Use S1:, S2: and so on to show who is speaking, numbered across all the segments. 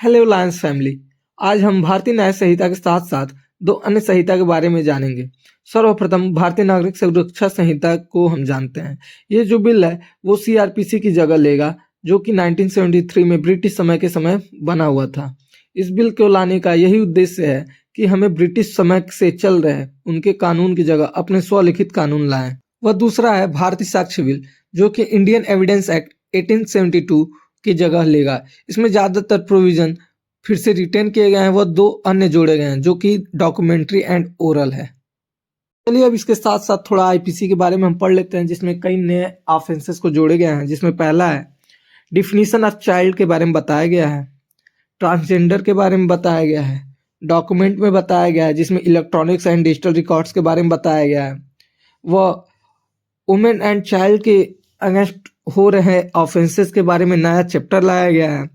S1: Hello Lions family. आज हम भारतीय न्याय संहिता के साथ साथ दो अन्य संहिता के बारे में जानेंगे। सर्वप्रथम भारतीय नागरिक सुरक्षा संहिता को हम जानते हैं। ये जो बिल है वो सीआरपीसी की जगह लेगा, जो कि 1973 में ब्रिटिश समय के समय बना हुआ था। इस बिल को लाने का यही उद्देश्य है कि हमें ब्रिटिश समय से चल रहे उनके कानून की जगह अपने स्वलिखित कानून लाएं। वह दूसरा है भारतीय साक्ष्य बिल, जो कि इंडियन एविडेंस एक्ट 1872 की जगह लेगा। इसमें ज़्यादातर प्रोविजन फिर से रिटेन किए गए हैं, वह दो अन्य जोड़े गए हैं जो कि डॉक्यूमेंट्री एंड ओरल है। चलिए अब इसके साथ साथ थोड़ा आईपीसी के बारे में हम पढ़ लेते हैं, जिसमें कई नए ऑफेंसेस को जोड़े गए हैं। जिसमें पहला है डिफिनीशन ऑफ चाइल्ड के बारे में बताया गया है, ट्रांसजेंडर के बारे में बताया गया है, डॉक्यूमेंट में बताया गया है जिसमें इलेक्ट्रॉनिक्स एंड डिजिटल रिकॉर्ड्स के बारे में बताया गया है। वह वुमेन एंड चाइल्ड के अगेंस्ट हो रहे ऑफेंसेस के बारे में नया चैप्टर लाया गया है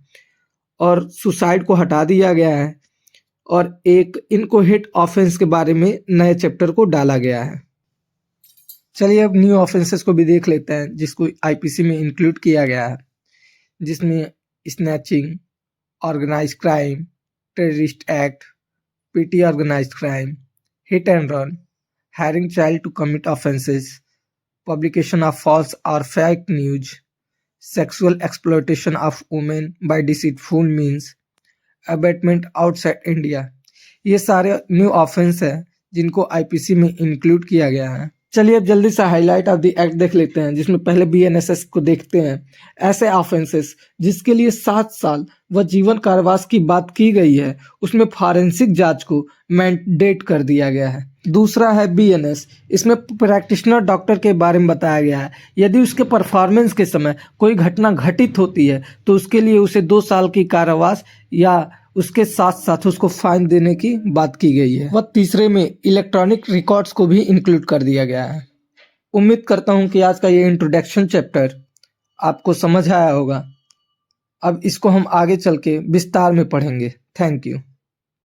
S1: और सुसाइड को हटा दिया गया है और एक इनकोहेट ऑफेंस के बारे में नए चैप्टर को डाला गया है। चलिए अब न्यू ऑफेंसेस को भी देख लेते हैं जिसको आईपीसी में इंक्लूड किया गया है, जिसमें snatching, organize crime, terrorist act, petty organize crime, hit and run, hiring child to commit offences, publication of false or fake news, sexual exploitation of women by deceitful means, abatement outside India। ये सारे new offence है जिनको IPC में include किया गया है। चलिए अब जल्दी से हाईलाइट ऑफ द एक्ट देख लेते हैं, जिसमें पहले बीएनएसएस को देखते हैं। ऐसे ऑफेंसेस जिसके लिए 7 साल व जीवन कारावास की बात की गई है, उसमें फॉरेंसिक जांच को मैंडेट कर दिया गया है। दूसरा है बीएनएस, इसमें प्रैक्टिशनर डॉक्टर के बारे में बताया गया है। यदि उसके परफॉर्मेंस के समय कोई घटना घटित होती है तो उसके लिए उसे 2 साल की कारावास या उसके साथ साथ उसको फाइन देने की बात की गई है। वह तीसरे में इलेक्ट्रॉनिक रिकॉर्ड्स को भी इंक्लूड कर दिया गया है। उम्मीद करता हूँ कि आज का ये इंट्रोडक्शन चैप्टर आपको समझ आया होगा। अब इसको हम आगे चल के विस्तार में पढ़ेंगे। Thank you.